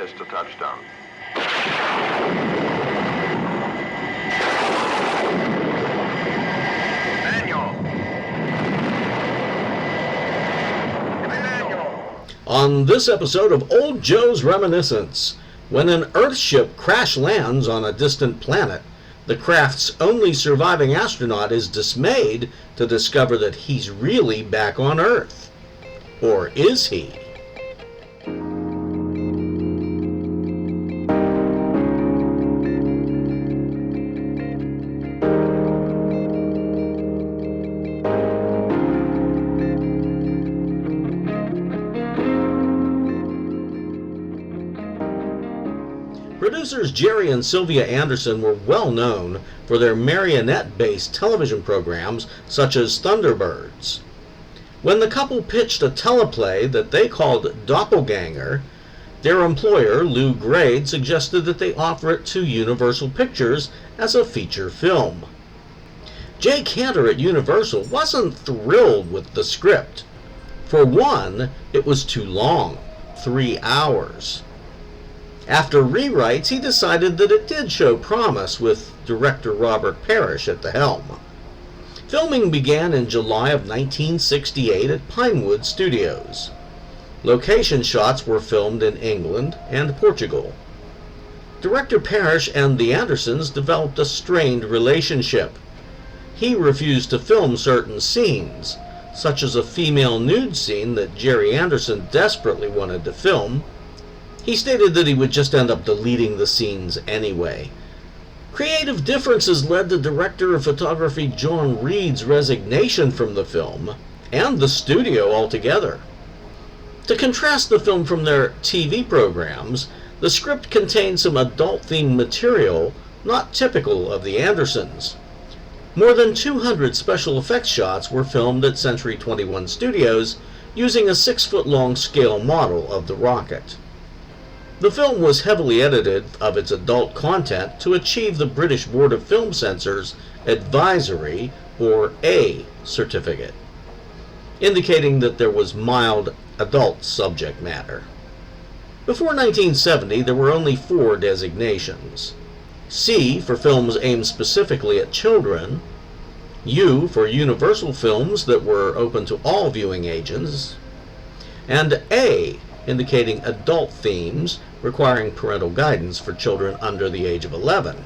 minutes to touchdown. On this episode of Old Joe's Reminiscence, when an Earthship crash lands on a distant planet, the craft's only surviving astronaut is dismayed to discover that he's really back on Earth. Or is he? Producers Gerry and Sylvia Anderson were well known for their marionette-based television programs such as Thunderbirds. When the couple pitched a teleplay that they called Doppelgänger, their employer, Lou Grade, suggested that they offer it to Universal Pictures as a feature film. Jay Cantor at Universal wasn't thrilled with the script. For one, it was too long, 3 hours. After rewrites, he decided that it did show promise, with director Robert Parrish at the helm. Filming began in July of 1968 at Pinewood Studios. Location shots were filmed in England and Portugal. Director Parrish and the Andersons developed a strained relationship. He refused to film certain scenes, such as a female nude scene that Gerry Anderson desperately wanted to film. He stated that he would just end up deleting the scenes anyway. Creative differences led to director of photography John Reed's resignation from the film and the studio altogether. To contrast the film from their TV programs, the script contained some adult-themed material not typical of the Andersons. More than 200 special effects shots were filmed at Century 21 Studios using a 6-foot-long scale model of the rocket. The film was heavily edited of its adult content to achieve the British Board of Film Censors Advisory, or A, certificate, indicating that there was mild adult subject matter. Before 1970, there were only 4 designations. C for films aimed specifically at children, U for universal films that were open to all viewing ages, and A indicating adult themes requiring parental guidance for children under the age of 11.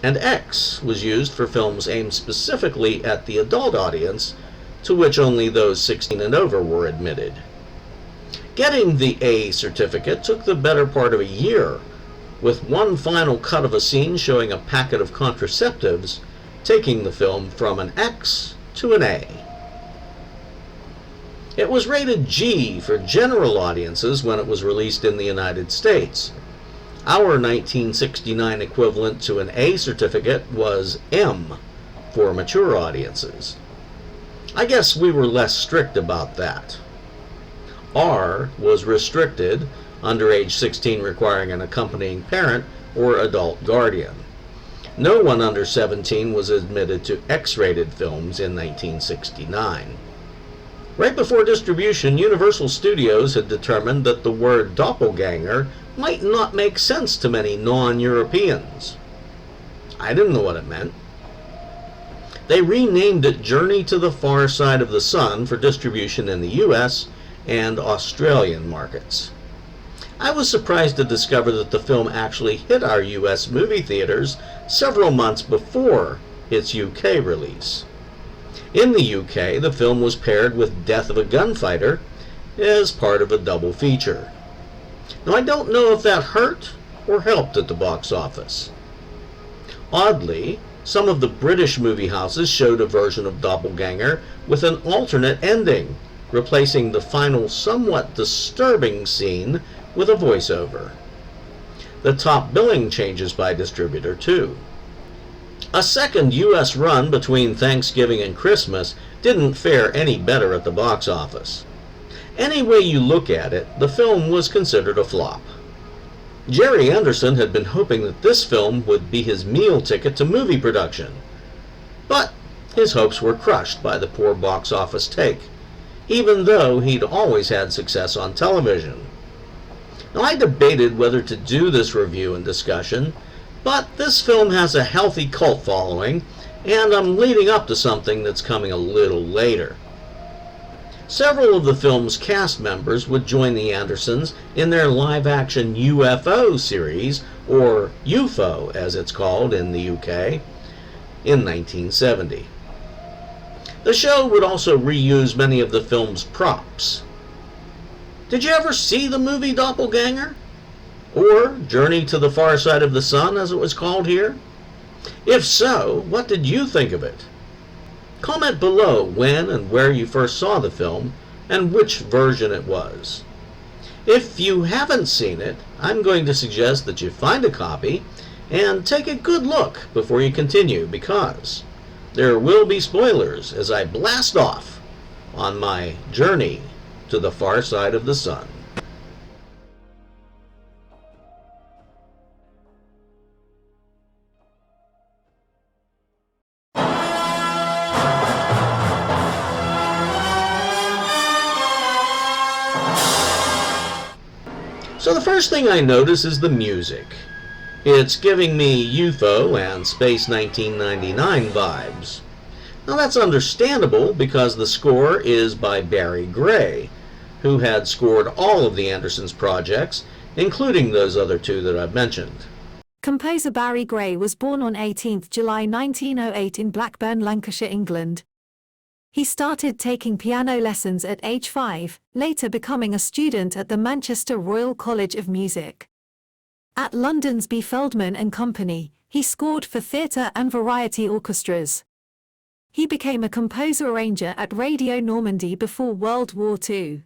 And X was used for films aimed specifically at the adult audience, to which only those 16 and over were admitted. Getting the A certificate took the better part of a year, with one final cut of a scene showing a packet of contraceptives, taking the film from an X to an A. It was rated G for general audiences when it was released in the United States. Our 1969 equivalent to an A certificate was M for mature audiences. I guess we were less strict about that. R was restricted, under age 16 requiring an accompanying parent or adult guardian. No one under 17 was admitted to X-rated films in 1969. Right before distribution, Universal Studios had determined that the word doppelganger might not make sense to many non-Europeans. I didn't know what it meant. They renamed it Journey to the Far Side of the Sun for distribution in the US and Australian markets. I was surprised to discover that the film actually hit our US movie theaters several months before its UK release. In the UK, the film was paired with Death of a Gunfighter as part of a double feature. Now, I don't know if that hurt or helped at the box office. Oddly, some of the British movie houses showed a version of Doppelgänger with an alternate ending, replacing the final somewhat disturbing scene with a voiceover. The top billing changes by distributor, too. A second U.S. run between Thanksgiving and Christmas didn't fare any better at the box office. Any way you look at it, the film was considered a flop. Gerry Anderson had been hoping that this film would be his meal ticket to movie production, but his hopes were crushed by the poor box office take, even though he'd always had success on television. Now, I debated whether to do this review and discussion, but this film has a healthy cult following, and I'm leading up to something that's coming a little later. Several of the film's cast members would join the Andersons in their live-action UFO series, or UFO as it's called in the UK, in 1970. The show would also reuse many of the film's props. Did you ever see the movie Doppelgänger? Or Journey to the Far Side of the Sun, as it was called here? If so, what did you think of it? Comment below when and where you first saw the film and which version it was. If you haven't seen it, I'm going to suggest that you find a copy and take a good look before you continue, because there will be spoilers as I blast off on my journey to the far side of the sun. So the first thing I notice is the music. It's giving me UFO and Space 1999 vibes. Now that's understandable because the score is by Barry Gray, who had scored all of the Andersons' projects, including those other two that I've mentioned. Composer Barry Gray was born on 18 July 1908 in Blackburn, Lancashire, England. He started taking piano lessons at age 5, later becoming a student at the Manchester Royal College of Music. At London's B. Feldman and Company, he scored for theatre and variety orchestras. He became a composer-arranger at Radio Normandy before World War II.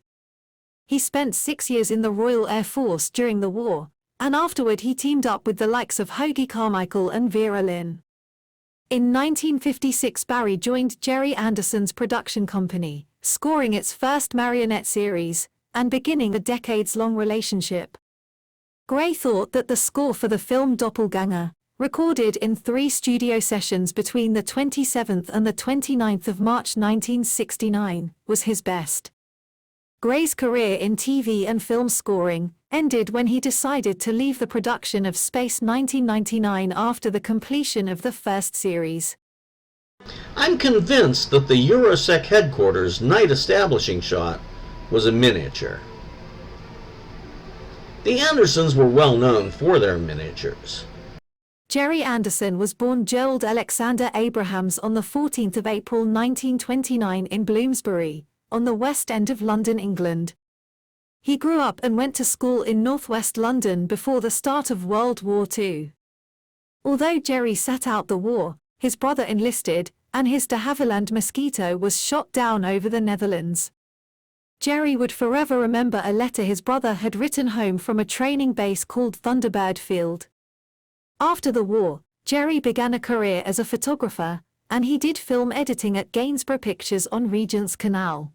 He spent 6 years in the Royal Air Force during the war, and afterward he teamed up with the likes of Hoagy Carmichael and Vera Lynn. In 1956, Barry joined Gerry Anderson's production company, scoring its first marionette series, and beginning a decades-long relationship. Gray thought that the score for the film Doppelgänger, recorded in 3 studio sessions between the 27th and the 29th of March 1969, was his best. Gray's career in TV and film scoring ended when he decided to leave the production of Space 1999 after the completion of the first series. I'm convinced that the Eurosec headquarters night establishing shot was a miniature. The Andersons were well known for their miniatures. Gerry Anderson was born Gerald Alexander Abrahams on the 14th of April 1929 in Bloomsbury, on the West End of London, England. He grew up and went to school in northwest London before the start of World War II. Although Gerry sat out the war, his brother enlisted, and his de Havilland Mosquito was shot down over the Netherlands. Gerry would forever remember a letter his brother had written home from a training base called Thunderbird Field. After the war, Gerry began a career as a photographer, and he did film editing at Gainsborough Pictures on Regent's Canal.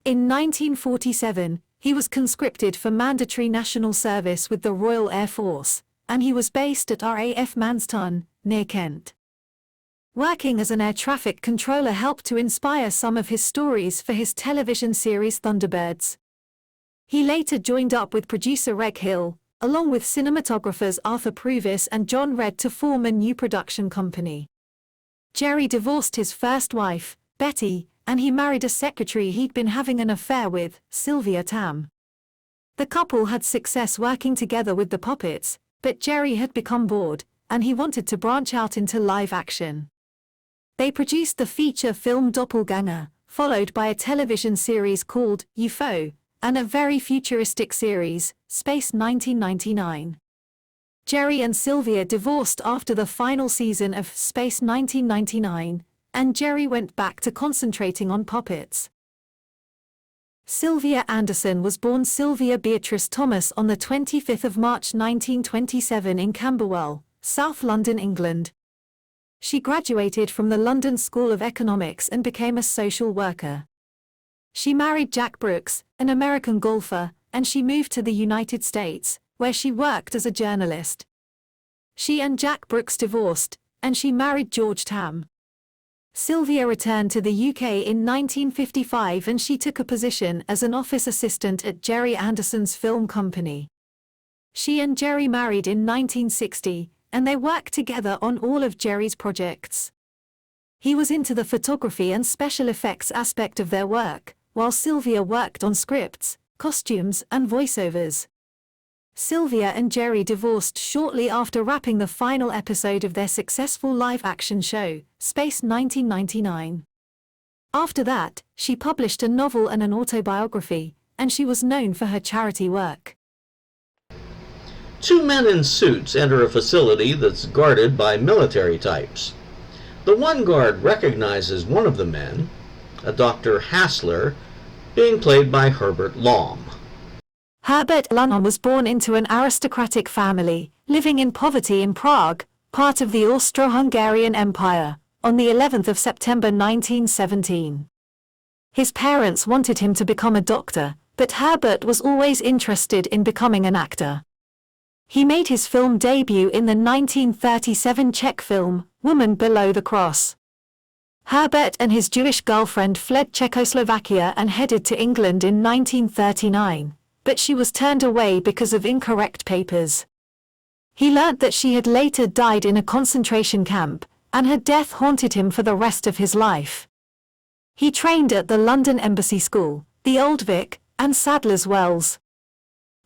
In 1947, he was conscripted for mandatory national service with the Royal Air Force, and he was based at RAF Manston, near Kent. Working as an air traffic controller helped to inspire some of his stories for his television series Thunderbirds. He later joined up with producer Reg Hill, along with cinematographers Arthur Pruvis and John Redd, to form a new production company. Gerry divorced his first wife, Betty, and he married a secretary he'd been having an affair with, Sylvia Tam. The couple had success working together with the puppets, but Gerry had become bored, and he wanted to branch out into live action. They produced the feature film Doppelgänger, followed by a television series called UFO, and a very futuristic series, Space 1999. Gerry and Sylvia divorced after the final season of Space 1999, and Gerry went back to concentrating on puppets. Sylvia Anderson was born Sylvia Beatrice Thomas on the 25th of March 1927 in Camberwell, South London, England. She graduated from the London School of Economics and became a social worker. She married Jack Brooks, an American golfer, and she moved to the United States, where she worked as a journalist. She and Jack Brooks divorced, and she married George Tam. Sylvia returned to the UK in 1955 and she took a position as an office assistant at Gerry Anderson's film company. She and Gerry married in 1960, and they worked together on all of Gerry's projects. He was into the photography and special effects aspect of their work, while Sylvia worked on scripts, costumes, and voiceovers. Sylvia and Gerry divorced shortly after wrapping the final episode of their successful live-action show, Space 1999. After that, she published a novel and an autobiography, and she was known for her charity work. Two men in suits enter a facility that's guarded by military types. The one guard recognizes one of the men, a Dr. Hassler, being played by Herbert Lom. Herbert Lom was born into an aristocratic family, living in poverty in Prague, part of the Austro-Hungarian Empire, on the 11th of September 1917. His parents wanted him to become a doctor, but Herbert was always interested in becoming an actor. He made his film debut in the 1937 Czech film, Woman Below the Cross. Herbert and his Jewish girlfriend fled Czechoslovakia and headed to England in 1939, but she was turned away because of incorrect papers. He learnt that she had later died in a concentration camp, and her death haunted him for the rest of his life. He trained at the London Embassy School, the Old Vic, and Sadler's Wells.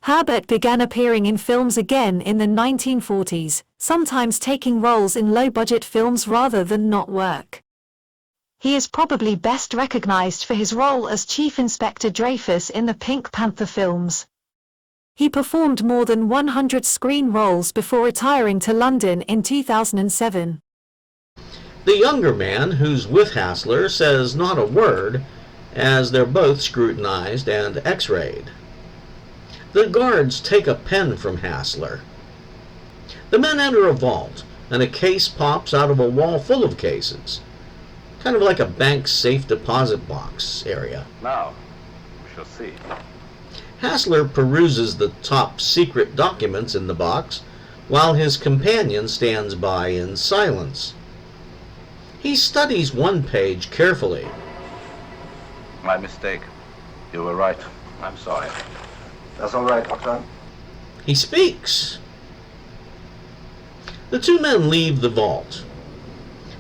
Herbert began appearing in films again in the 1940s, sometimes taking roles in low-budget films rather than not work. He is probably best recognized for his role as Chief Inspector Dreyfus in the Pink Panther films. He performed more than 100 screen roles before retiring to London in 2007. The younger man, who's with Hassler, says not a word, as they're both scrutinized and x-rayed. The guards take a pen from Hassler. The men enter a vault, and a case pops out of a wall full of cases. Kind of like a bank's safe deposit box area. Now, we shall see. Hassler peruses the top secret documents in the box, while his companion stands by in silence. He studies one page carefully. My mistake. You were right. I'm sorry. That's all right, Doctor. He speaks. The two men leave the vault.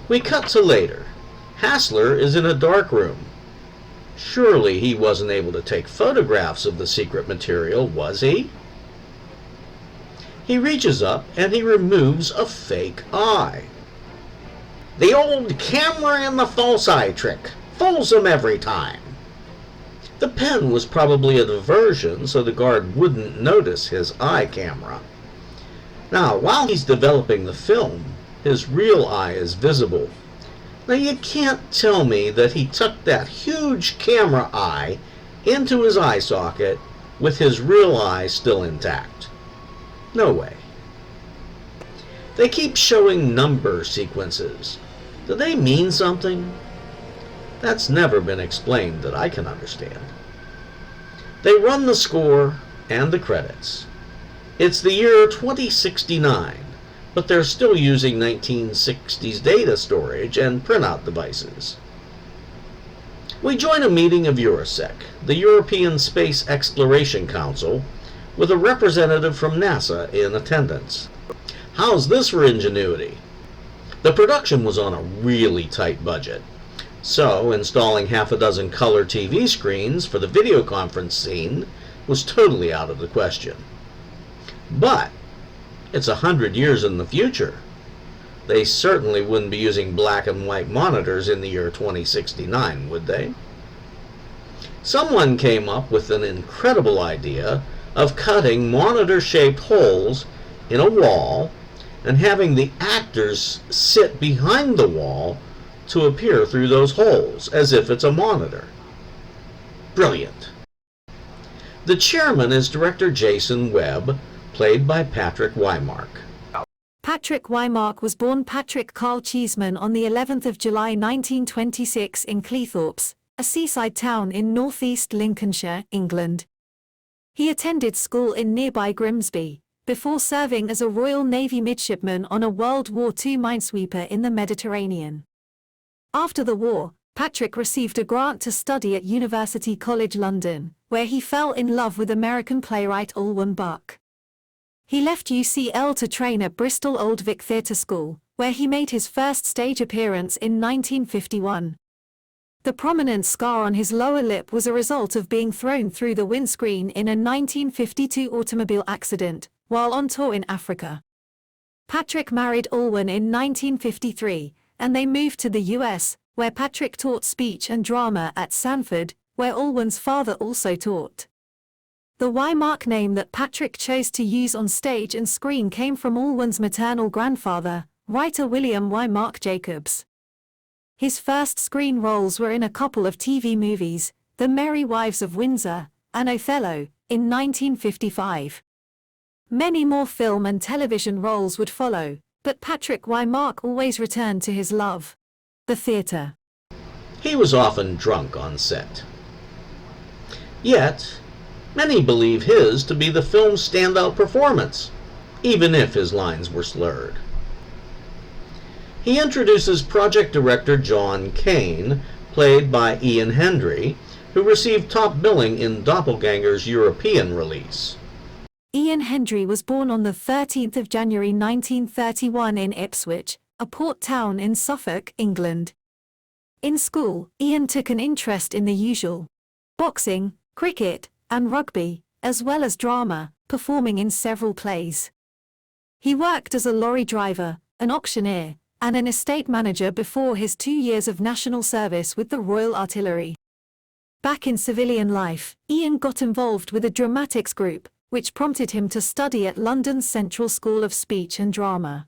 We cut to later. Hassler is in a dark room. Surely he wasn't able to take photographs of the secret material, was he? He reaches up and he removes a fake eye. The old camera and the false eye trick. Fools them every time. The pen was probably a diversion so the guard wouldn't notice his eye camera. Now, while he's developing the film, his real eye is visible. Now, you can't tell me that he tucked that huge camera eye into his eye socket with his real eye still intact. No way. They keep showing number sequences. Do they mean something? That's never been explained that I can understand. They run the score and the credits. It's the year 2069, but they're still using 1960s data storage and printout devices. We join a meeting of Eurosec, the European Space Exploration Council, with a representative from NASA in attendance. How's this for ingenuity? The production was on a really tight budget, so installing half a dozen color TV screens for the video conference scene was totally out of the question. But it's 100 years in the future. They certainly wouldn't be using black and white monitors in the year 2069, would they? Someone came up with an incredible idea of cutting monitor-shaped holes in a wall and having the actors sit behind the wall to appear through those holes, as if it's a monitor. Brilliant. The chairman is director Jason Webb, played by Patrick Wymark. Patrick Wymark was born Patrick Carl Cheeseman on the 11th of July 1926 in Cleethorpes, a seaside town in northeast Lincolnshire, England. He attended school in nearby Grimsby, before serving as a Royal Navy midshipman on a World War II minesweeper in the Mediterranean. After the war, Patrick received a grant to study at University College London, where he fell in love with American playwright Alwyn Buck. He left UCL to train at Bristol Old Vic Theatre School, where he made his first stage appearance in 1951. The prominent scar on his lower lip was a result of being thrown through the windscreen in a 1952 automobile accident, while on tour in Africa. Patrick married Alwyn in 1953, and they moved to the US, where Patrick taught speech and drama at Sanford, where Alwyn's father also taught. The Wymark name that Patrick chose to use on stage and screen came from Alwyn's maternal grandfather, writer William Wymark Jacobs. His first screen roles were in a couple of TV movies, The Merry Wives of Windsor and Othello, in 1955. Many more film and television roles would follow, but Patrick Wymark always returned to his love, the theatre. He was often drunk on set. Yet, many believe his to be the film's standout performance, even if his lines were slurred. He introduces project director John Cain, played by Ian Hendry, who received top billing in Doppelgänger's European release. Ian Hendry was born on the 13th of January 1931 in Ipswich, a port town in Suffolk, England. In school, Ian took an interest in the usual: boxing, cricket, and rugby, as well as drama, performing in several plays. He worked as a lorry driver, an auctioneer, and an estate manager before his 2 years of national service with the Royal Artillery. Back in civilian life, Ian got involved with a dramatics group, which prompted him to study at London's Central School of Speech and Drama.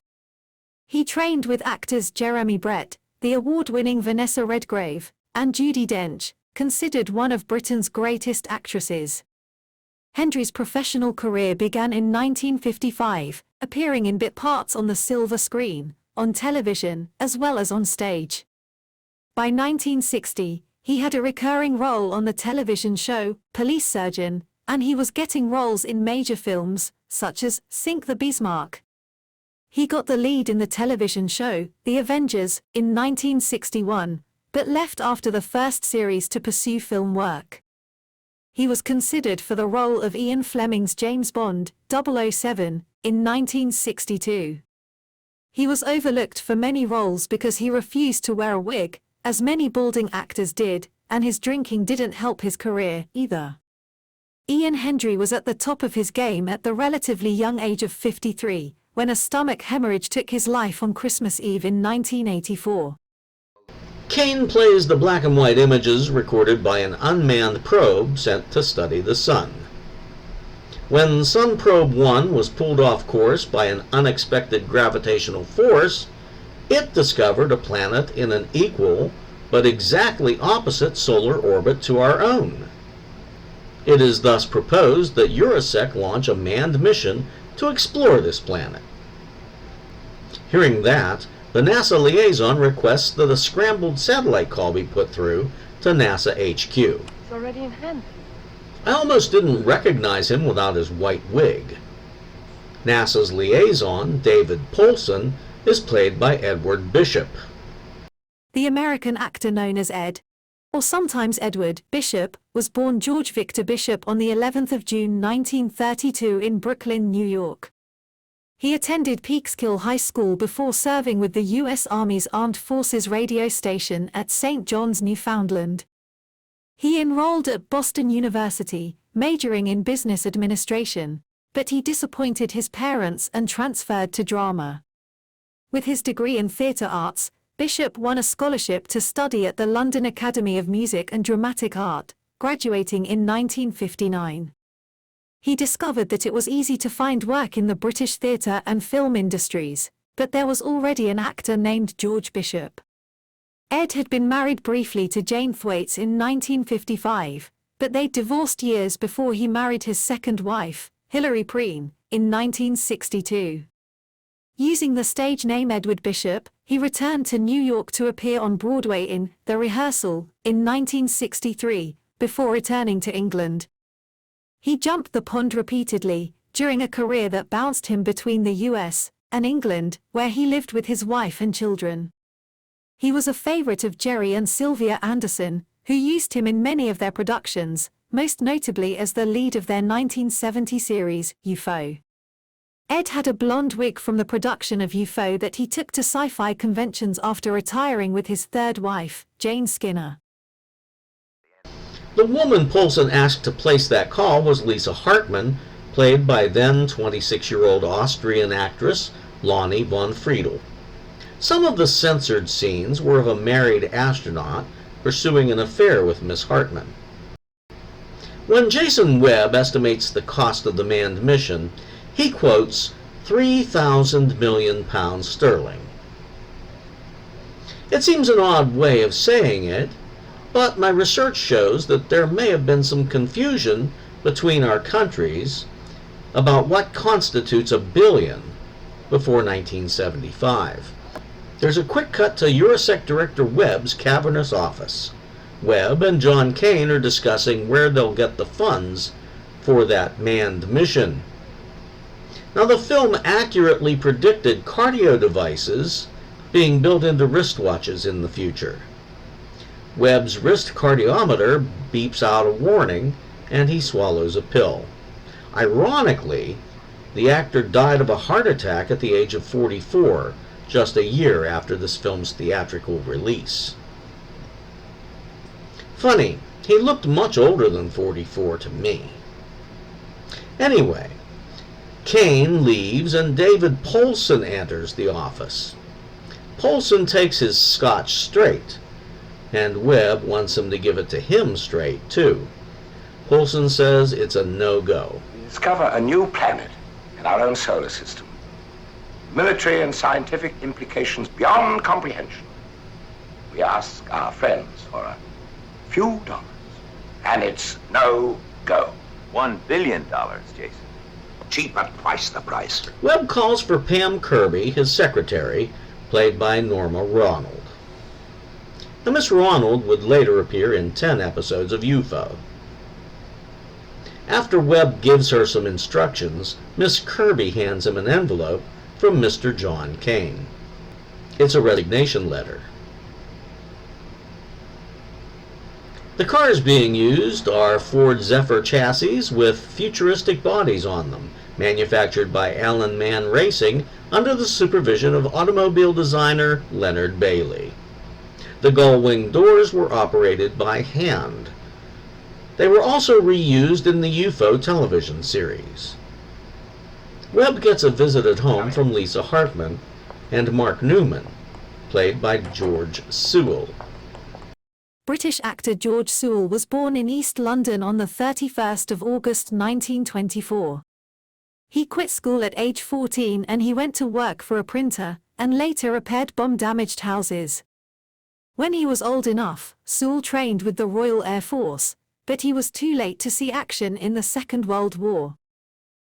He trained with actors Jeremy Brett, the award-winning Vanessa Redgrave, and Judi Dench, considered one of Britain's greatest actresses. Hendry's professional career began in 1955, appearing in bit parts on the silver screen, on television, as well as on stage. By 1960, he had a recurring role on the television show, Police Surgeon, and he was getting roles in major films, such as Sink the Bismarck. He got the lead in the television show, The Avengers, in 1961, but left after the first series to pursue film work. He was considered for the role of Ian Fleming's James Bond, 007, in 1962. He was overlooked for many roles because he refused to wear a wig, as many balding actors did, and his drinking didn't help his career either. Ian Hendry was at the top of his game at the relatively young age of 53, when a stomach hemorrhage took his life on Christmas Eve in 1984. Cain plays the black and white images recorded by an unmanned probe sent to study the sun. When Sun Probe 1 was pulled off course by an unexpected gravitational force, it discovered a planet in an equal but exactly opposite solar orbit to our own. It is thus proposed that Eurosec launch a manned mission to explore this planet. Hearing that, the NASA liaison requests that a scrambled satellite call be put through to NASA HQ. It's already in hand. I almost didn't recognize him without his white wig. NASA's liaison, David Polson, is played by Edward Bishop. The American actor known as Ed, or sometimes Edward, Bishop, was born George Victor Bishop on the 11th of June 1932 in Brooklyn, New York. He attended Peekskill High School before serving with the U.S. Army's Armed Forces radio station at St. John's, Newfoundland. He enrolled at Boston University, majoring in business administration, but he disappointed his parents and transferred to drama. With his degree in theatre arts, Bishop won a scholarship to study at the London Academy of Music and Dramatic Art, graduating in 1959. He discovered that it was easy to find work in the British theatre and film industries, but there was already an actor named George Bishop. Ed had been married briefly to Jane Thwaites in 1955, but they divorced years before he married his second wife, Hilary Preen, in 1962. Using the stage name Edward Bishop, he returned to New York to appear on Broadway in The Rehearsal in 1963, before returning to England. He jumped the pond repeatedly, during a career that bounced him between the US and England, where he lived with his wife and children. He was a favorite of Gerry and Sylvia Anderson, who used him in many of their productions, most notably as the lead of their 1970 series, UFO. Ed had a blonde wig from the production of UFO that he took to sci-fi conventions after retiring with his third wife, Jane Skinner. The woman Poulsen asked to place that call was Lisa Hartman, played by then 26-year-old Austrian actress Lonnie von Friedel. Some of the censored scenes were of a married astronaut pursuing an affair with Miss Hartman. When Jason Webb estimates the cost of the manned mission, he quotes 3,000 million pounds sterling. It seems an odd way of saying it, but my research shows that there may have been some confusion between our countries about what constitutes a billion before 1975. There's a quick cut to Eurosec Director Webb's cavernous office. Webb and John Kane are discussing where they'll get the funds for that manned mission. Now, the film accurately predicted cardio devices being built into wristwatches in the future. Webb's wrist cardiometer beeps out a warning, and he swallows a pill. Ironically, the actor died of a heart attack at the age of 44, just a year after this film's theatrical release. Funny, he looked much older than 44 to me. Anyway, Kane leaves and David Poulsen enters the office. Poulsen takes his scotch straight, and Webb wants him to give it to him straight, too. Poulsen says it's a no-go. We discover a new planet in our own solar system. Military and scientific implications beyond comprehension. We ask our friends for a few dollars, and it's no-go. $1 billion, Jason. Cheap at twice the price. Webb calls for Pam Kirby, his secretary, played by Norma Ronald. Now, Miss Ronald would later appear in 10 episodes of UFO. After Webb gives her some instructions, Miss Kirby hands him an envelope from Mr. John Kane. It's a resignation letter. The cars being used are Ford Zephyr chassis with futuristic bodies on them, manufactured by Allen Mann Racing under the supervision of automobile designer Leonard Bailey. The gull-wing doors were operated by hand. They were also reused in the UFO television series. Webb gets a visit at home from Lisa Hartman and Mark Newman, played by George Sewell. British actor George Sewell was born in East London on the 31st of August 1924. He quit school at age 14 and he went to work for a printer, and later repaired bomb-damaged houses. When he was old enough, Sewell trained with the Royal Air Force, but he was too late to see action in the Second World War.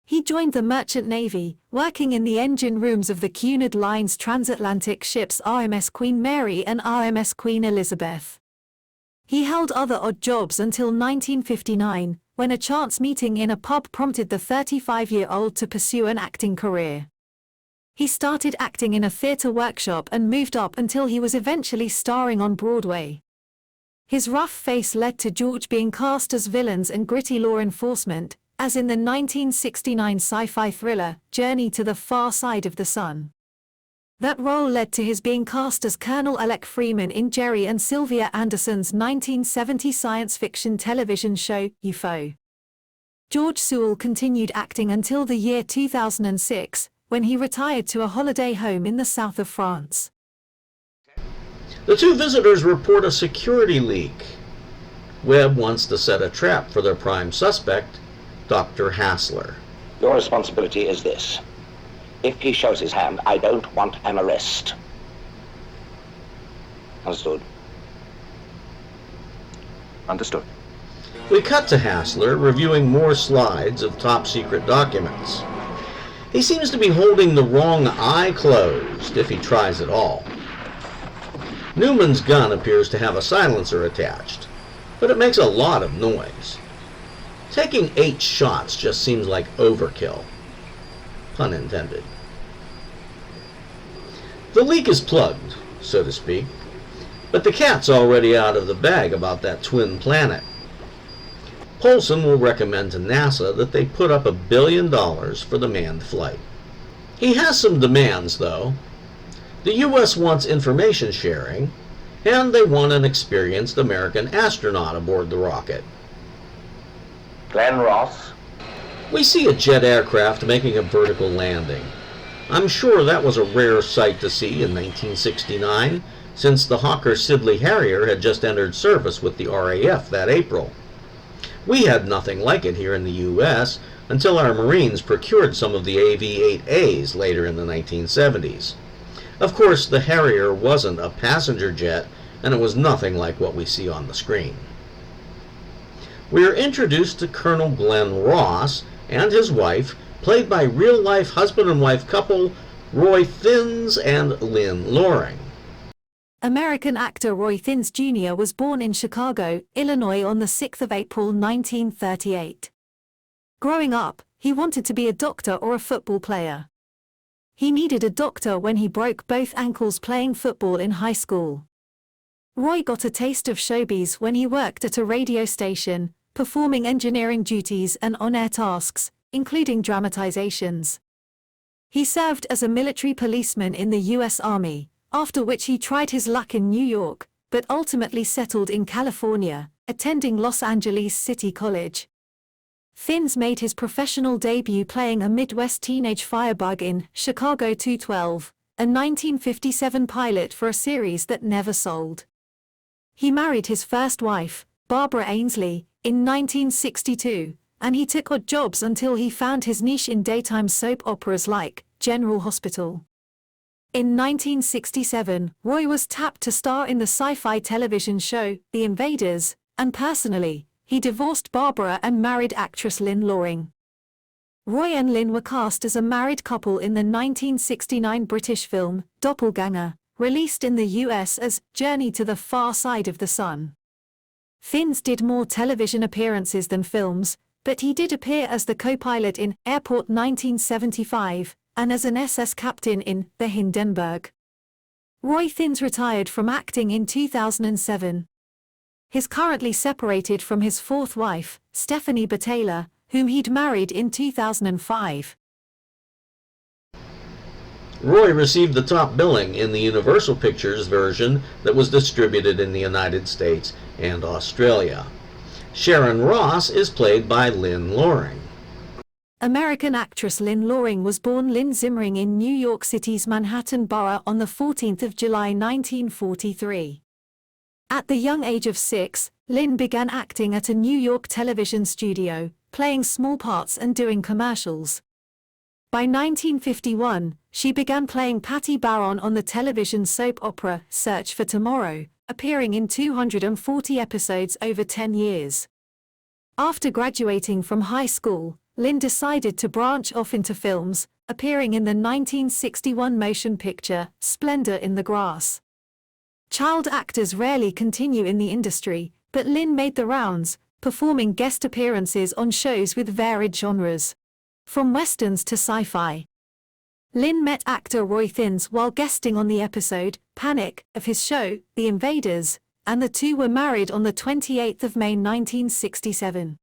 He joined the Merchant Navy, working in the engine rooms of the Cunard Line's transatlantic ships RMS Queen Mary and RMS Queen Elizabeth. He held other odd jobs until 1959, when a chance meeting in a pub prompted the 35-year-old to pursue an acting career. He started acting in a theatre workshop and moved up until he was eventually starring on Broadway. His rough face led to George being cast as villains in gritty law enforcement, as in the 1969 sci-fi thriller, Journey to the Far Side of the Sun. That role led to his being cast as Colonel Alec Freeman in Gerry and Sylvia Anderson's 1970 science fiction television show, UFO. George Sewell continued acting until the year 2006, when he retired to a holiday home in the south of France. The two visitors report a security leak. Webb wants to set a trap for their prime suspect, Dr. Hassler. Your responsibility is this. If he shows his hand, I don't want an arrest. Understood? Understood. We cut to Hassler reviewing more slides of top-secret documents. He seems to be holding the wrong eye closed, if he tries at all. Newman's gun appears to have a silencer attached, but it makes a lot of noise. Taking 8 shots just seems like overkill. Pun intended. The leak is plugged, so to speak, but the cat's already out of the bag about that twin planet. Poulsen will recommend to NASA that they put up $1 billion for the manned flight. He has some demands, though. The U.S. wants information sharing, and they want an experienced American astronaut aboard the rocket. Glenn Ross. We see a jet aircraft making a vertical landing. I'm sure that was a rare sight to see in 1969, since the Hawker Siddeley Harrier had just entered service with the RAF that April. We had nothing like it here in the U.S. until our Marines procured some of the AV-8As later in the 1970s. Of course, the Harrier wasn't a passenger jet, and it was nothing like what we see on the screen. We are introduced to Colonel Glenn Ross and his wife, played by real-life husband and wife couple Roy Thin-ess and Lynn Loring. American actor Roy Thin-ess Jr. was born in Chicago, Illinois on the 6th of April 1938. Growing up, he wanted to be a doctor or a football player. He needed a doctor when he broke both ankles playing football in high school. Roy got a taste of showbiz when he worked at a radio station, performing engineering duties and on-air tasks, including dramatizations. He served as a military policeman in the U.S. Army, after which he tried his luck in New York, but ultimately settled in California, attending Los Angeles City College. Thin-ess made his professional debut playing a Midwest teenage firebug in Chicago 212, a 1957 pilot for a series that never sold. He married his first wife, Barbara Ainsley, in 1962, and he took odd jobs until he found his niche in daytime soap operas like General Hospital. In 1967, Roy was tapped to star in the sci-fi television show, The Invaders, and personally, he divorced Barbara and married actress Lynn Loring. Roy and Lynn were cast as a married couple in the 1969 British film, Doppelgänger, released in the US as Journey to the Far Side of the Sun. Thin-ess did more television appearances than films, but he did appear as the co-pilot in Airport 1975, and as an SS captain in The Hindenburg. Roy Thin-ess retired from acting in 2007. He's currently separated from his fourth wife, Stephanie Batela, whom he'd married in 2005. Roy received the top billing in the Universal Pictures version that was distributed in the United States and Australia. Sharon Ross is played by Lynn Loring. American actress Lynn Loring was born Lynn Zimring in New York City's Manhattan Borough on the 14th of July 1943. At the young age of 6, Lynn began acting at a New York television studio, playing small parts and doing commercials. By 1951, she began playing Patty Baron on the television soap opera Search for Tomorrow, appearing in 240 episodes over 10 years. After graduating from high school, Lynn decided to branch off into films, appearing in the 1961 motion picture Splendor in the Grass. Child actors rarely continue in the industry, but Lynn made the rounds, performing guest appearances on shows with varied genres, from westerns to sci-fi. Lynn met actor Roy Thin-ess while guesting on the episode Panic of his show, The Invaders, and the two were married on the 28th of May 1967.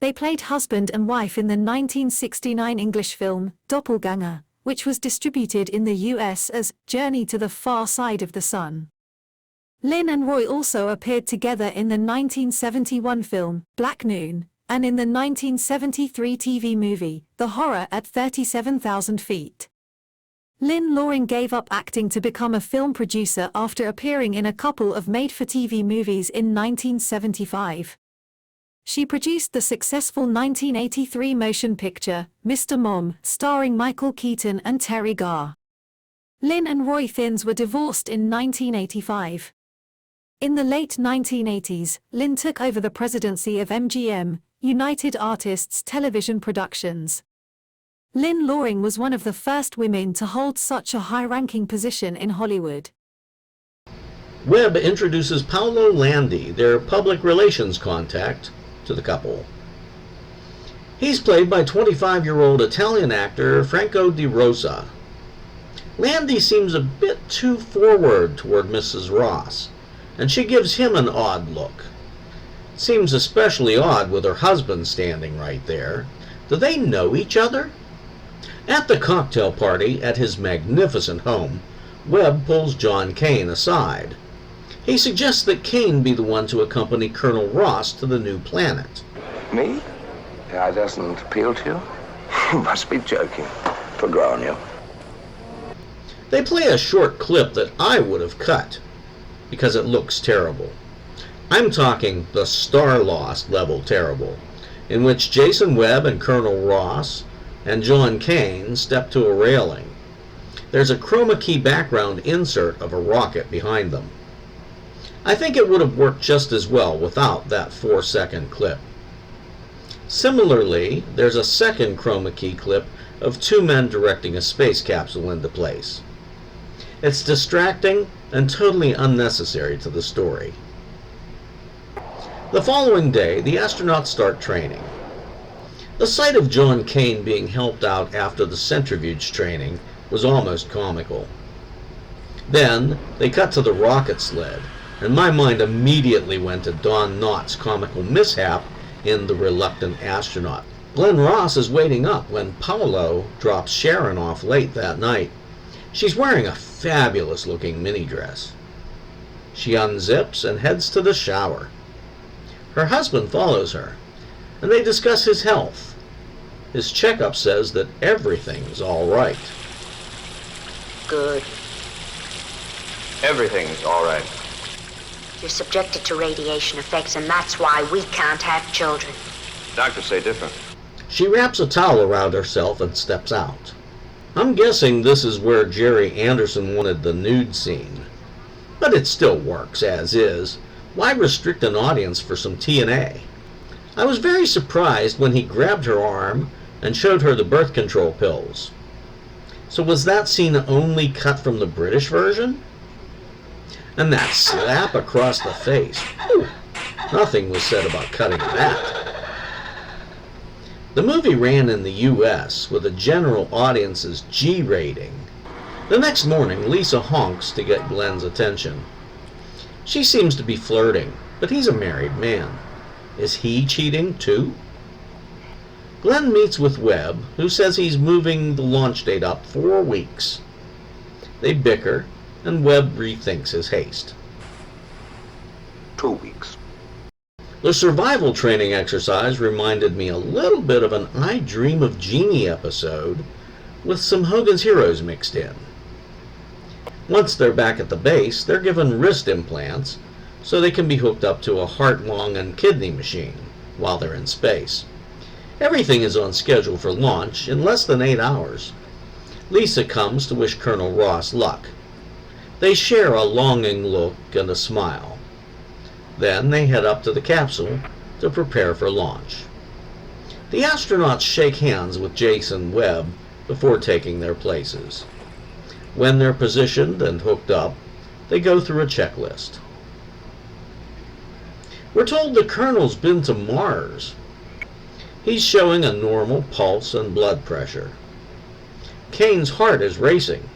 They played husband and wife in the 1969 English film Doppelgänger, which was distributed in the US as Journey to the Far Side of the Sun. Lynn and Roy also appeared together in the 1971 film Black Noon, and in the 1973 TV movie The Horror at 37,000 Feet. Lynn Loring gave up acting to become a film producer after appearing in a couple of made-for-TV movies in 1975. She produced the successful 1983 motion picture, Mr. Mom, starring Michael Keaton and Terry Garr. Lynn and Roy Thin-ess were divorced in 1985. In the late 1980s, Lynn took over the presidency of MGM, United Artists Television Productions. Lynn Loring was one of the first women to hold such a high-ranking position in Hollywood. Webb introduces Paolo Landi, their public relations contact, to the couple. He's played by 25-year-old Italian actor Franco Di Rosa. Landi seems a bit too forward toward Mrs. Ross, and she gives him an odd look. Seems especially odd with her husband standing right there. Do they know each other? At the cocktail party at his magnificent home, Webb pulls John Kane aside. He suggests that Kane be the one to accompany Colonel Ross to the new planet. Me? That doesn't appeal to you? You must be joking. For growing you. They play a short clip that I would have cut, because it looks terrible. I'm talking the Star-Lost level terrible, in which Jason Webb and Colonel Ross and John Kane step to a railing. There's a chroma key background insert of a rocket behind them. I think it would have worked just as well without that 4-second clip. Similarly, there's a second chroma key clip of two men directing a space capsule into place. It's distracting and totally unnecessary to the story. The following day, the astronauts start training. The sight of John Kane being helped out after the centrifuge training was almost comical. Then, they cut to the rocket sled, and my mind immediately went to Don Knotts' comical mishap in The Reluctant Astronaut. Glenn Ross is waiting up when Paolo drops Sharon off late that night. She's wearing a fabulous-looking mini dress. She unzips and heads to the shower. Her husband follows her, and they discuss his health. His checkup says that everything's all right. Good. Everything's all right. You're subjected to radiation effects, and that's why we can't have children. Doctors say different. She wraps a towel around herself and steps out. I'm guessing this is where Gerry Anderson wanted the nude scene. But it still works as is. Why restrict an audience for some TNA? I was very surprised when he grabbed her arm and showed her the birth control pills. So was that scene only cut from the British version? And that slap across the face. Whew, nothing was said about cutting that. The movie ran in the US with a general audience's G rating. The next morning, Lisa honks to get Glenn's attention. She seems to be flirting, but he's a married man. Is he cheating too? Glenn meets with Webb, who says he's moving the launch date up 4 weeks. They bicker, and Webb rethinks his haste. 2 weeks. The survival training exercise reminded me a little bit of an I Dream of Jeannie episode with some Hogan's Heroes mixed in. Once they're back at the base, they're given wrist implants so they can be hooked up to a heart, lung, and kidney machine while they're in space. Everything is on schedule for launch in less than 8 hours. Lisa comes to wish Colonel Ross luck. They share a longing look and a smile. Then they head up to the capsule to prepare for launch. The astronauts shake hands with Jason Webb before taking their places. When they're positioned and hooked up, they go through a checklist. We're told the Colonel's been to Mars. He's showing a normal pulse and blood pressure. Kane's heart is racing,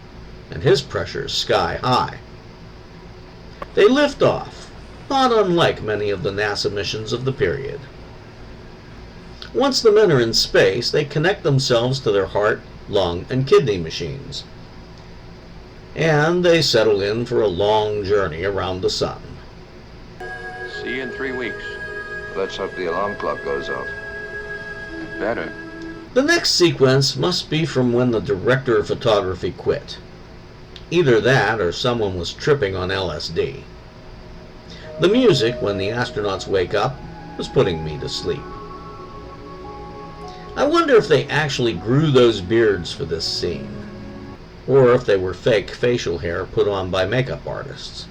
and his pressure's sky high. They lift off, not unlike many of the NASA missions of the period. Once the men are in space, they connect themselves to their heart, lung, and kidney machines. And they settle in for a long journey around the sun. See you in 3 weeks. Let's hope the alarm clock goes off. Better. The next sequence must be from when the director of photography quit. Either that or someone was tripping on LSD. The music, when the astronauts wake up, was putting me to sleep. I wonder if they actually grew those beards for this scene, or if they were fake facial hair put on by makeup artists.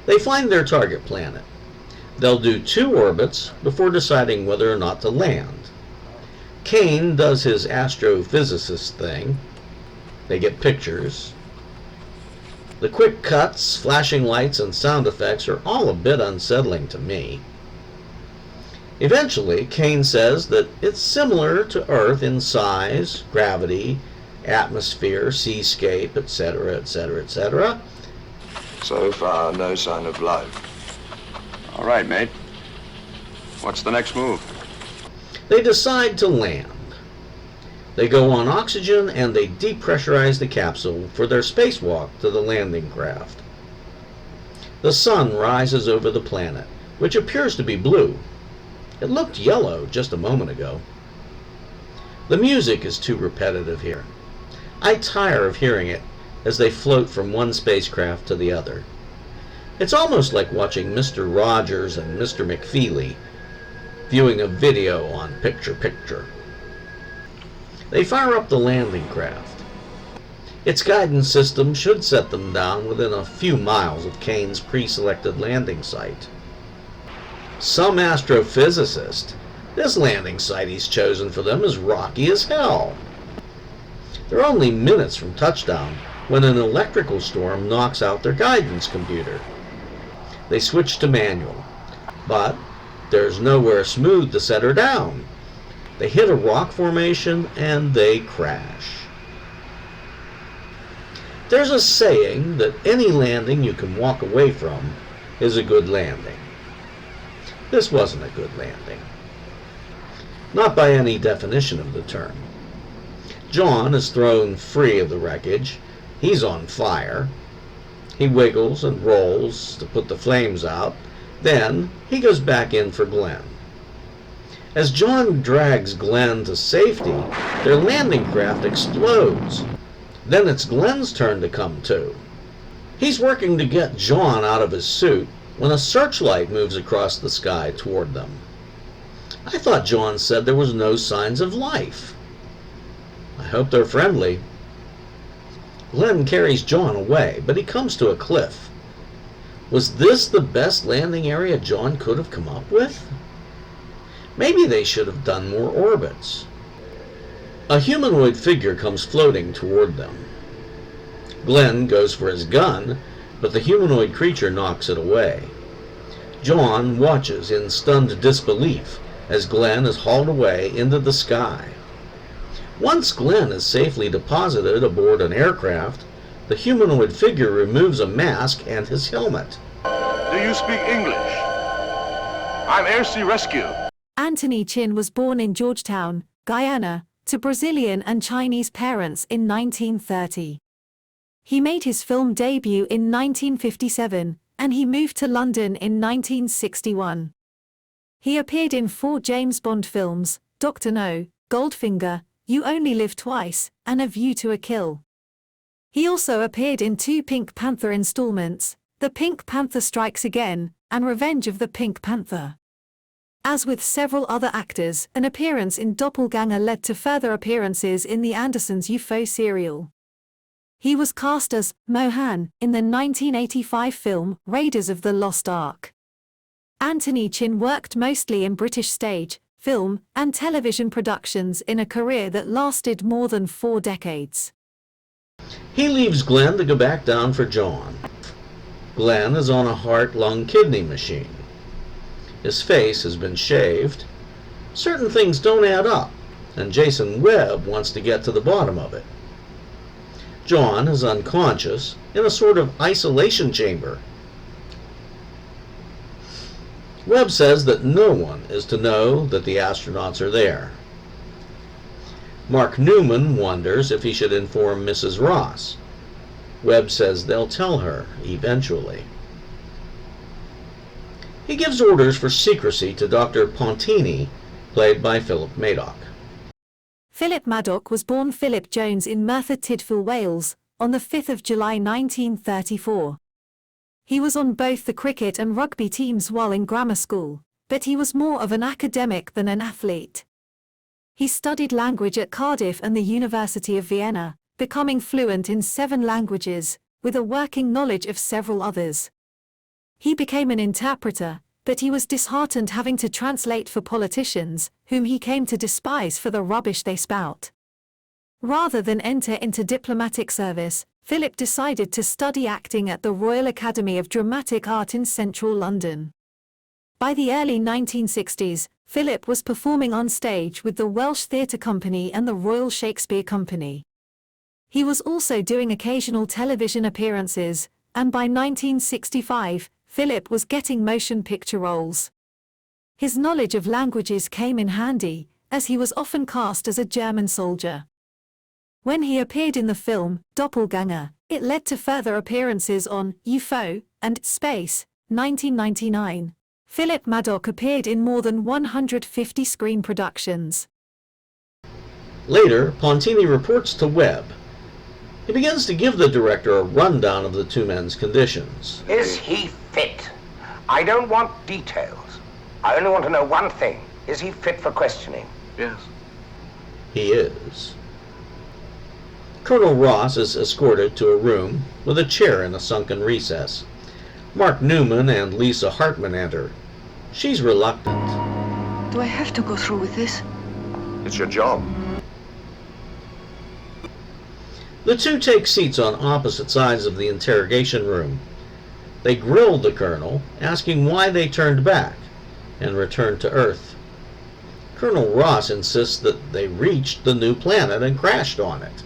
They find their target planet. They'll do 2 orbits before deciding whether or not to land. Kane does his astrophysicist thing. They get pictures. The quick cuts, flashing lights, and sound effects are all a bit unsettling to me. Eventually, Kane says that it's similar to Earth in size, gravity, atmosphere, seascape, etc., etc., etc. So far, no sign of life. All right, mate. What's the next move? They decide to land. They go on oxygen and they depressurize the capsule for their spacewalk to the landing craft. The sun rises over the planet, which appears to be blue. It looked yellow just a moment ago. The music is too repetitive here. I tire of hearing it as they float from one spacecraft to the other. It's almost like watching Mr. Rogers and Mr. McFeely viewing a video on picture-picture. They fire up the landing craft. Its guidance system should set them down within a few miles of Kane's pre-selected landing site. Some astrophysicist, this landing site he's chosen for them is rocky as hell. They're only minutes from touchdown when an electrical storm knocks out their guidance computer. They switch to manual, but there's nowhere smooth to set her down. They hit a rock formation and they crash. There's a saying that any landing you can walk away from is a good landing. This wasn't a good landing. Not by any definition of the term. John is thrown free of the wreckage. He's on fire. He wiggles and rolls to put the flames out. Then he goes back in for Glenn. As John drags Glenn to safety, their landing craft explodes. Then it's Glenn's turn to come to. He's working to get John out of his suit when a searchlight moves across the sky toward them. I thought John said there was no signs of life. I hope they're friendly. Glenn carries John away, but he comes to a cliff. Was this the best landing area John could have come up with? Maybe they should have done more orbits. A humanoid figure comes floating toward them. Glenn goes for his gun, but the humanoid creature knocks it away. John watches in stunned disbelief as Glenn is hauled away into the sky. Once Glenn is safely deposited aboard an aircraft, the humanoid figure removes a mask and his helmet. Do you speak English? I'm Air Sea Rescue. Anthony Chin was born in Georgetown, Guyana, to Brazilian and Chinese parents in 1930. He made his film debut in 1957, and he moved to London in 1961. He appeared in 4 James Bond films, Dr. No, Goldfinger, You Only Live Twice, and A View to a Kill. He also appeared in 2 Pink Panther installments, The Pink Panther Strikes Again, and Revenge of the Pink Panther. As with several other actors, an appearance in Doppelgänger led to further appearances in the Andersons' UFO serial. He was cast as Mohan in the 1985 film Raiders of the Lost Ark. Anthony Chin worked mostly in British stage, film, and television productions in a career that lasted more than 4 decades. He leaves Glenn to go back down for John. Glenn is on a heart-lung-kidney machine. His face has been shaved. Certain things don't add up, and Jason Webb wants to get to the bottom of it. John is unconscious in a sort of isolation chamber. Webb says that no one is to know that the astronauts are there. Mark Newman wonders if he should inform Mrs. Ross. Webb says they'll tell her eventually. He gives orders for secrecy to Dr. Pontini, played by Philip Madoc. Philip Madoc was born Philip Jones in Merthyr Tydfil, Wales, on the 5th of July 1934. He was on both the cricket and rugby teams while in grammar school, but he was more of an academic than an athlete. He studied language at Cardiff and the University of Vienna, becoming fluent in 7 languages, with a working knowledge of several others. He became an interpreter, but he was disheartened having to translate for politicians, whom he came to despise for the rubbish they spout. Rather than enter into diplomatic service, Philip decided to study acting at the Royal Academy of Dramatic Art in central London. By the early 1960s, Philip was performing on stage with the Welsh Theatre Company and the Royal Shakespeare Company. He was also doing occasional television appearances, and by 1965, Philip was getting motion picture roles. His knowledge of languages came in handy, as he was often cast as a German soldier. When he appeared in the film Doppelgänger, it led to further appearances on UFO and Space, 1999. Philip Maddock appeared in more than 150 screen productions. Later, Pontini reports to Webb. He begins to give the director a rundown of the two men's conditions. Is he fit? I don't want details. I only want to know one thing. Is he fit for questioning? Yes. He is. Colonel Ross is escorted to a room with a chair in a sunken recess. Mark Newman and Lisa Hartman enter. She's reluctant. Do I have to go through with this? It's your job. The two take seats on opposite sides of the interrogation room. They grill the colonel, asking why they turned back and returned to Earth. Colonel Ross insists that they reached the new planet and crashed on it.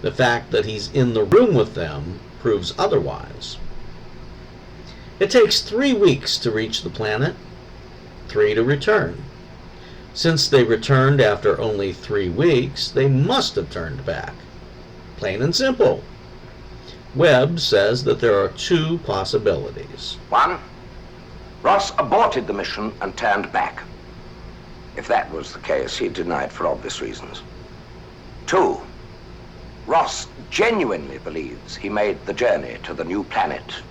The fact that he's in the room with them proves otherwise. It takes 3 weeks to reach the planet, 3 to return. Since they returned after only 3 weeks, they must have turned back. Plain and simple. Webb says that there are 2 possibilities. 1, Ross aborted the mission and turned back. If that was the case, he denied for obvious reasons. 2, Ross genuinely believes he made the journey to the new planet.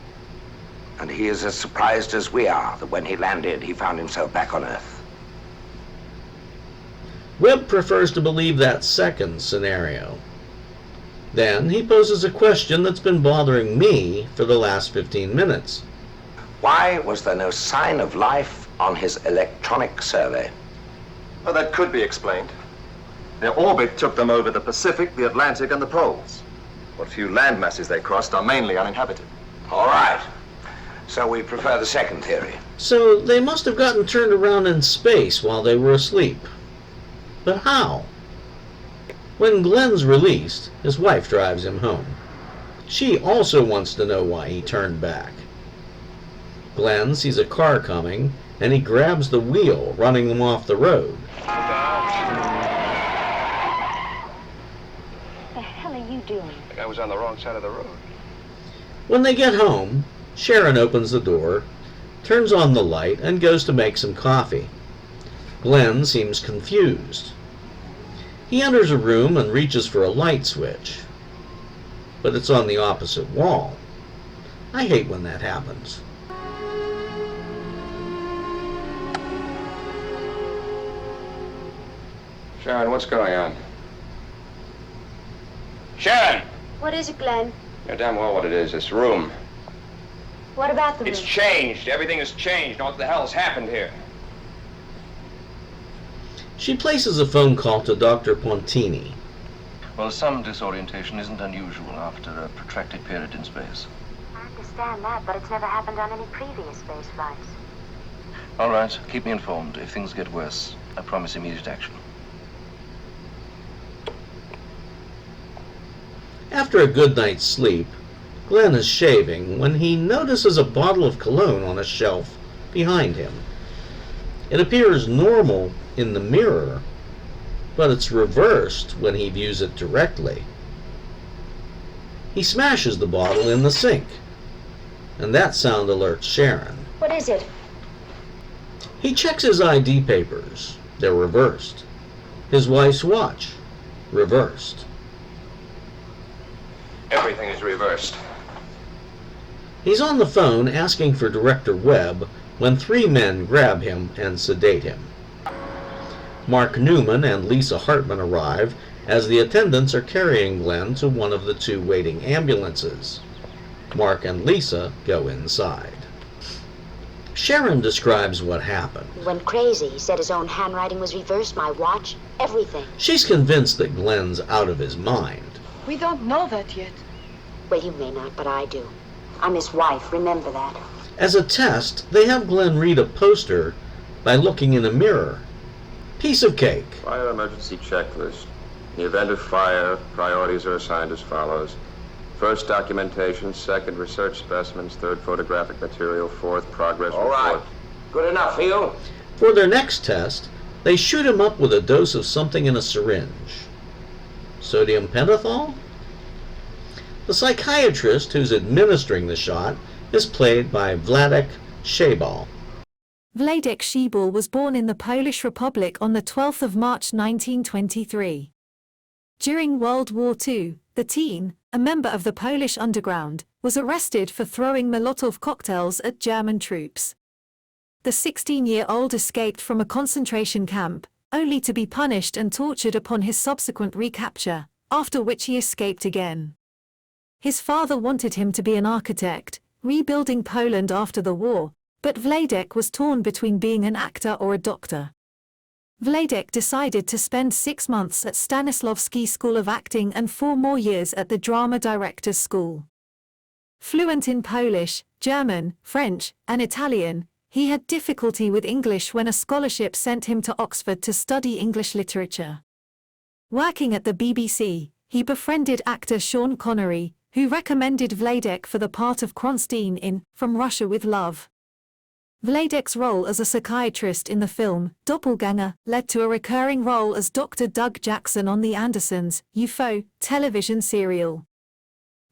And he is as surprised as we are that when he landed, he found himself back on Earth. Webb prefers to believe that second scenario. Then he poses a question that's been bothering me for the last 15 minutes. Why was there no sign of life on his electronic survey? Well, that could be explained. Their orbit took them over the Pacific, the Atlantic, and the poles. What few land masses they crossed are mainly uninhabited. All right. So we prefer the second theory. So they must have gotten turned around in space while they were asleep. But how? When Glenn's released, his wife drives him home. She also wants to know why he turned back. Glenn sees a car coming, and he grabs the wheel, running them off the road. What the hell are you doing? I think I was on the wrong side of the road. When they get home, Sharon opens the door, turns on the light, and goes to make some coffee. Glenn seems confused. He enters a room and reaches for a light switch, but it's on the opposite wall. I hate when that happens. Sharon, what's going on? Sharon! What is it, Glenn? You know damn well what it is, this room. What about the It's room? changed. Everything has changed. What the hell's happened here? She places a phone call to Dr. Pontini. Well, some disorientation isn't unusual after a protracted period in space. I understand that, but it's never happened on any previous space flights. All right, keep me informed. If things get worse, I promise immediate action. After a good night's sleep, Glenn is shaving when he notices a bottle of cologne on a shelf behind him. It appears normal in the mirror, but it's reversed when he views it directly. He smashes the bottle in the sink, and that sound alerts Sharon. What is it? He checks his ID papers. They're reversed. His wife's watch, reversed. Everything is reversed. He's on the phone asking for Director Webb when 3 men grab him and sedate him. Mark Newman and Lisa Hartman arrive as the attendants are carrying Glenn to one of the 2 waiting ambulances. Mark and Lisa go inside. Sharon describes what happened. He went crazy. He said his own handwriting was reversed, my watch, everything. She's convinced that Glenn's out of his mind. We don't know that yet. Well, you may not, but I do. I'm his wife, remember that. As a test, they have Glenn read a poster by looking in a mirror. Piece of cake. Fire emergency checklist. In the event of fire, priorities are assigned as follows. First, documentation. Second, research specimens. Third, photographic material. Fourth, progress All right. report. Good enough for you? For their next test, They shoot him up with a dose of something in a syringe. Sodium pentothal? The psychiatrist who's administering the shot is played by Wladek Szybal. Wladek Szybal was born in the Polish Republic on the 12th of March 1923. During World War II, the teen, a member of the Polish underground, was arrested for throwing Molotov cocktails at German troops. The 16-year-old escaped from a concentration camp, only to be punished and tortured upon his subsequent recapture, after which he escaped again. His father wanted him to be an architect, rebuilding Poland after the war, but Wladek was torn between being an actor or a doctor. Wladek decided to spend 6 months at Stanislavski School of Acting and 4 more years at the Drama Directors School. Fluent in Polish, German, French, and Italian, he had difficulty with English when a scholarship sent him to Oxford to study English literature. Working at the BBC, he befriended actor Sean Connery, who recommended Wladek for the part of Kronstein in From Russia with Love. Wladek's role as a psychiatrist in the film Doppelgänger led to a recurring role as Dr. Doug Jackson on The Andersons' UFO television serial.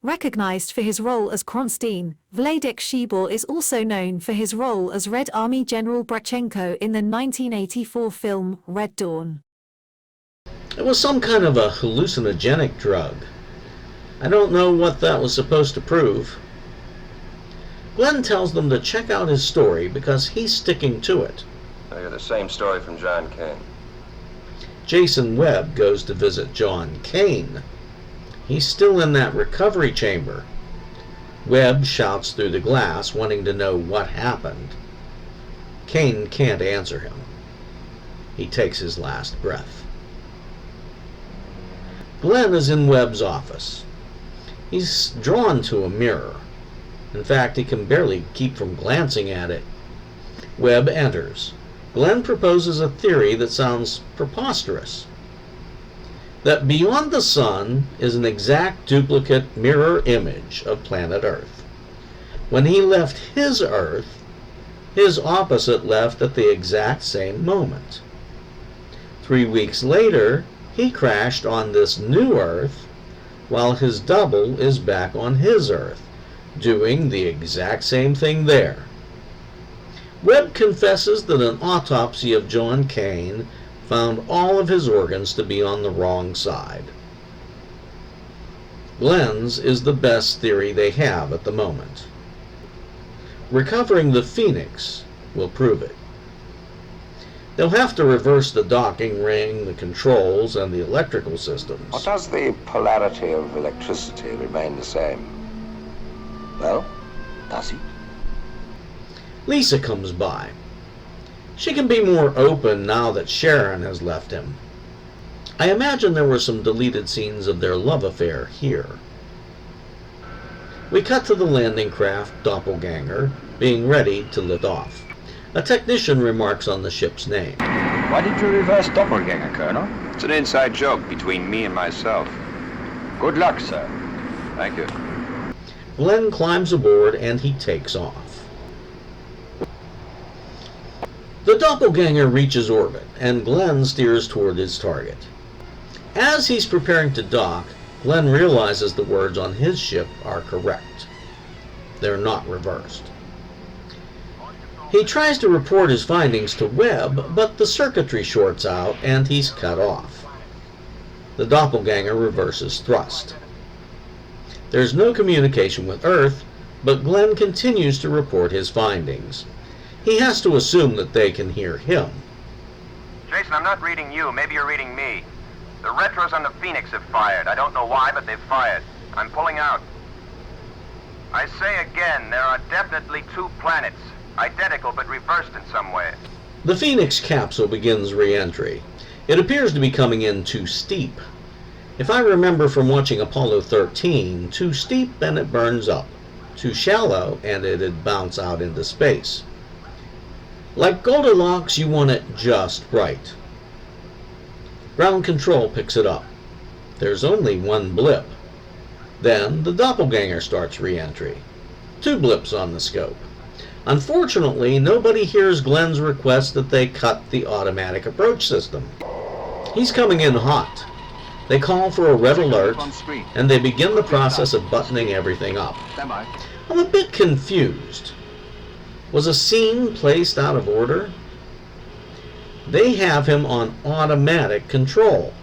Recognized for his role as Kronstein, Wladek Szybal is also known for his role as Red Army General Brachenko in the 1984 film Red Dawn. It was some kind of a hallucinogenic drug. I don't know what that was supposed to prove. Glenn tells them to check out his story because he's sticking to it. I hear the same story from John Kane. Jason Webb goes to visit John Kane. He's still in that recovery chamber. Webb shouts through the glass, wanting to know what happened. Kane can't answer him. He takes his last breath. Glenn is in Webb's office. He's drawn to a mirror. In fact, he can barely keep from glancing at it. Webb enters. Glenn proposes a theory that sounds preposterous. That beyond the sun is an exact duplicate mirror image of planet Earth. When he left his Earth, his opposite left at the exact same moment. 3 weeks later, he crashed on this new Earth, while his double is back on his Earth, doing the exact same thing there. Webb confesses that an autopsy of John Kane found all of his organs to be on the wrong side. Glenn's is the best theory they have at the moment. Recovering the Phoenix will prove it. They'll have to reverse the docking ring, the controls, and the electrical systems. Or does the polarity of electricity remain the same? Well, does it? Lisa comes by. She can be more open now that Sharon has left him. I imagine there were some deleted scenes of their love affair here. We cut to the landing craft Doppelgänger being ready to lift off. A technician remarks on the ship's name. Why did you reverse Doppelgänger, Colonel? It's an inside joke between me and myself. Good luck, sir. Thank you. Glenn climbs aboard and he takes off. The Doppelgänger reaches orbit, and Glenn steers toward his target. As he's preparing to dock, Glenn realizes the words on his ship are correct. They're not reversed. He tries to report his findings to Webb, but the circuitry shorts out and he's cut off. The Doppelgänger reverses thrust. There's no communication with Earth, but Glenn continues to report his findings. He has to assume that they can hear him. Jason, I'm not reading you. Maybe you're reading me. The retros on the Phoenix have fired. I don't know why, but they've fired. I'm pulling out. I say again, there are definitely 2 planets. Identical, but reversed in some way. The Phoenix capsule begins re-entry. It appears to be coming in too steep. If I remember from watching Apollo 13, too steep and it burns up. Too shallow and it'd bounce out into space. Like Goldilocks, you want it just right. Ground control picks it up. There's only 1 blip. Then the Doppelgänger starts re-entry. 2 blips on the scope. Unfortunately, nobody hears Glenn's request that they cut the automatic approach system. He's coming in hot. They call for a red alert, and they begin the process of buttoning everything up. I'm a bit confused. Was a scene placed out of order? They have him on automatic control.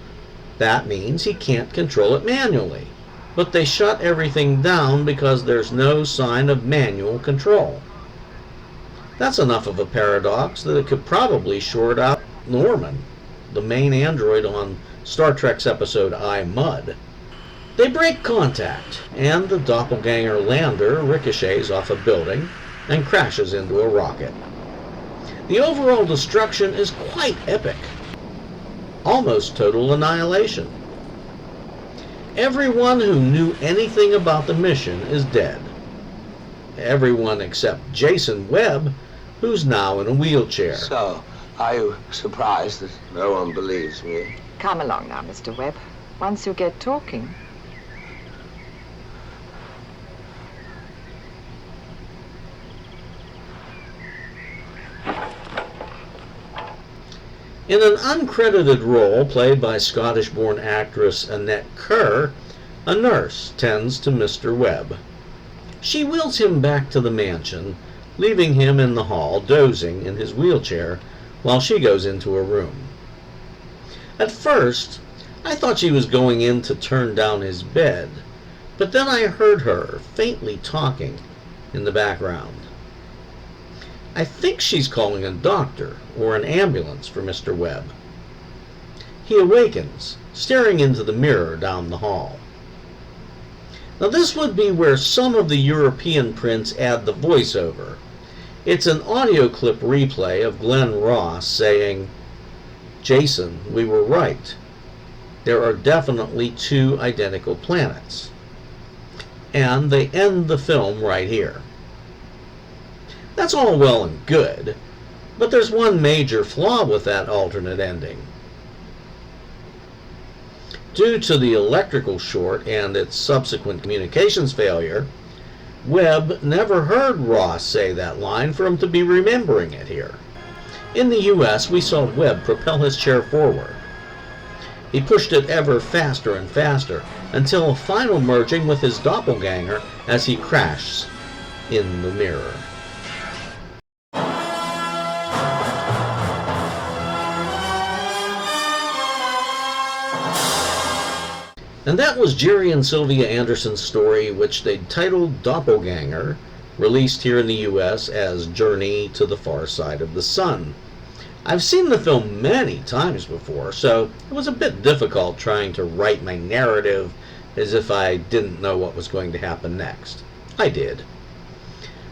That means he can't control it manually. But they shut everything down because there's no sign of manual control. That's enough of a paradox that it could probably short out Norman, the main android on Star Trek's episode I, Mud. They break contact, and the Doppelgänger lander ricochets off a building and crashes into a rocket. The overall destruction is quite epic. Almost total annihilation. Everyone who knew anything about the mission is dead. Everyone except Jason Webb, who's now in a wheelchair. So, are you surprised that no one believes me? Come along now, Mr. Webb. Once you get talking. In an uncredited role played by Scottish-born actress Annette Kerr, a nurse tends to Mr. Webb. She wheels him back to the mansion, leaving him in the hall dozing in his wheelchair while she goes into a room. At first, I thought she was going in to turn down his bed, but then I heard her faintly talking in the background. I think she's calling a doctor or an ambulance for Mr. Webb. He awakens, staring into the mirror down the hall. Now this would be where some of the European prints add the voiceover. It's an audio clip replay of Glenn Ross saying, "Jason, we were right. There are definitely two identical planets." And they end the film right here. That's all well and good, but there's one major flaw with that alternate ending. Due to the electrical short and its subsequent communications failure, Webb never heard Ross say that line for him to be remembering it here. In the US, we saw Webb propel his chair forward. He pushed it ever faster and faster until a final merging with his doppelganger as he crashes in the mirror. And that was Gerry and Sylvia Anderson's story, which they titled Doppelgänger, released here in the US as Journey to the Far Side of the Sun. I've seen the film many times before, so it was a bit difficult trying to write my narrative as if I didn't know what was going to happen next. I did.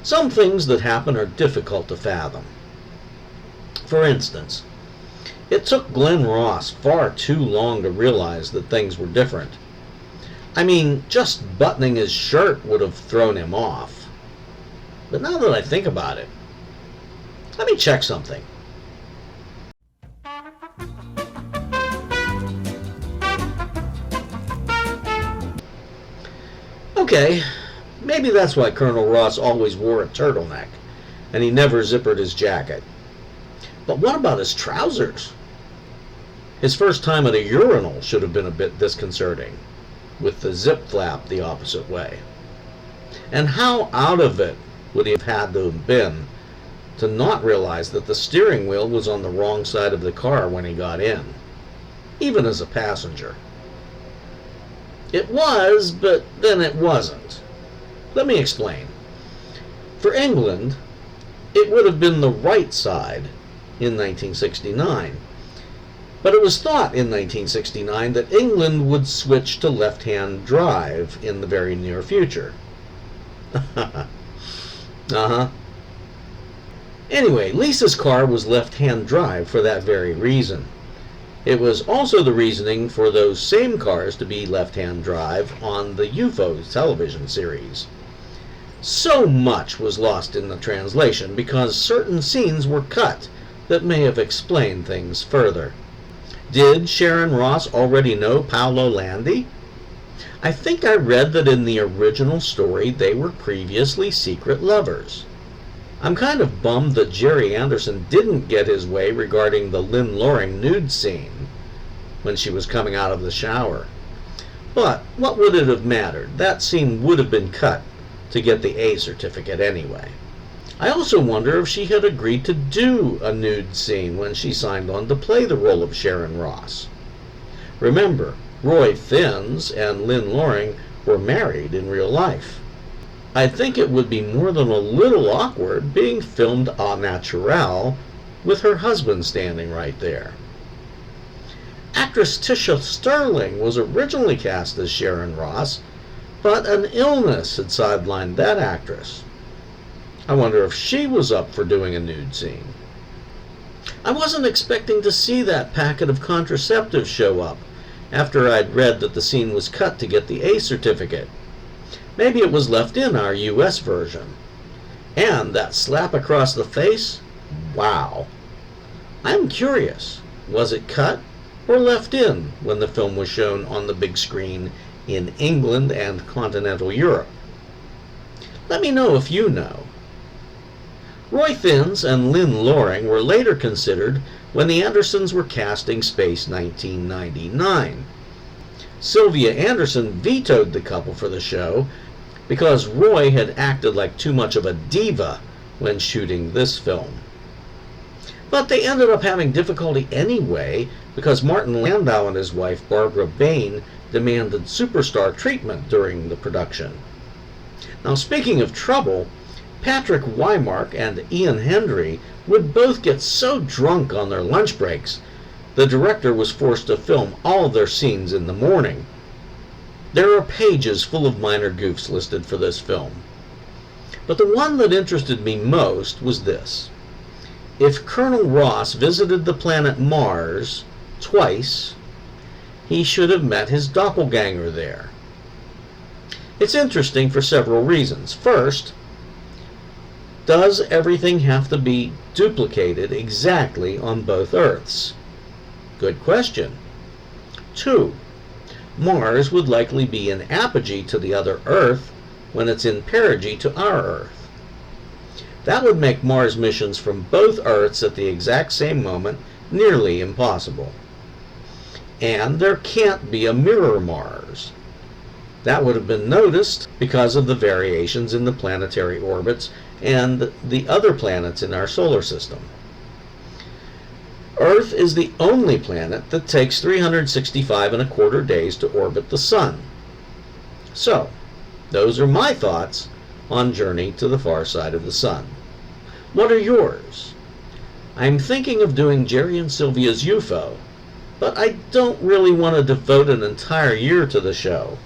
Some things that happen are difficult to fathom. For instance, it took Glenn Ross far too long to realize that things were different. I mean, just buttoning his shirt would have thrown him off. But now that I think about it, let me check something. Okay, maybe that's why Colonel Ross always wore a turtleneck, and he never zippered his jacket. But what about his trousers? His first time at a urinal should have been a bit disconcerting, with the zip flap the opposite way. And how out of it would he have had to have been to not realize that the steering wheel was on the wrong side of the car when he got in, even as a passenger? It was, but then it wasn't. Let me explain. For England, it would have been the right side in 1969. But it was thought in 1969 that England would switch to left-hand drive in the very near future. Anyway, Lisa's car was left-hand drive for that very reason. It was also the reasoning for those same cars to be left-hand drive on the UFO television series. So much was lost in the translation because certain scenes were cut that may have explained things further. Did Sharon Ross already know Paolo Landi? I think I read that in the original story they were previously secret lovers. I'm kind of bummed that Gerry Anderson didn't get his way regarding the Lynn Loring nude scene when she was coming out of the shower. But what would it have mattered? That scene would have been cut to get the A certificate anyway. I also wonder if she had agreed to do a nude scene when she signed on to play the role of Sharon Ross. Remember, Roy Thin-ess and Lynn Loring were married in real life. I think it would be more than a little awkward being filmed au naturel with her husband standing right there. Actress Tisha Sterling was originally cast as Sharon Ross, but an illness had sidelined that actress. I wonder if she was up for doing a nude scene. I wasn't expecting to see that packet of contraceptives show up after I'd read that the scene was cut to get the A certificate. Maybe it was left in our US version. And that slap across the face? Wow. I'm curious, was it cut or left in when the film was shown on the big screen in England and continental Europe? Let me know if you know. Roy Thin-ess and Lynn Loring were later considered when the Andersons were casting Space 1999. Sylvia Anderson vetoed the couple for the show because Roy had acted like too much of a diva when shooting this film. But they ended up having difficulty anyway because Martin Landau and his wife Barbara Bain demanded superstar treatment during the production. Now, speaking of trouble, Patrick Wymark and Ian Hendry would both get so drunk on their lunch breaks, the director was forced to film all of their scenes in the morning. There are pages full of minor goofs listed for this film. But the one that interested me most was this. If Colonel Ross visited the planet Mars twice, he should have met his doppelganger there. It's interesting for several reasons. First, does everything have to be duplicated exactly on both Earths? Good question. 2. Mars would likely be in apogee to the other Earth when it's in perigee to our Earth. That would make Mars missions from both Earths at the exact same moment nearly impossible. And there can't be a mirror Mars. That would have been noticed because of the variations in the planetary orbits and the other planets in our solar system. Earth is the only planet that takes 365¼ days to orbit the Sun. So, those are my thoughts on Journey to the Far Side of the Sun. What are yours? I'm thinking of doing Gerry and Sylvia's UFO, but I don't really want to devote an entire year to the show.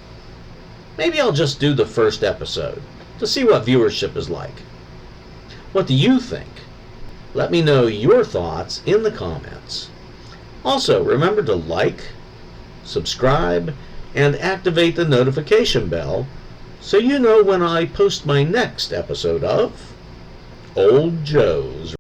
Maybe I'll just do the first episode to see what viewership is like. What do you think? Let me know your thoughts in the comments. Also, remember to like, subscribe, and activate the notification bell so you know when I post my next episode of Old Joe's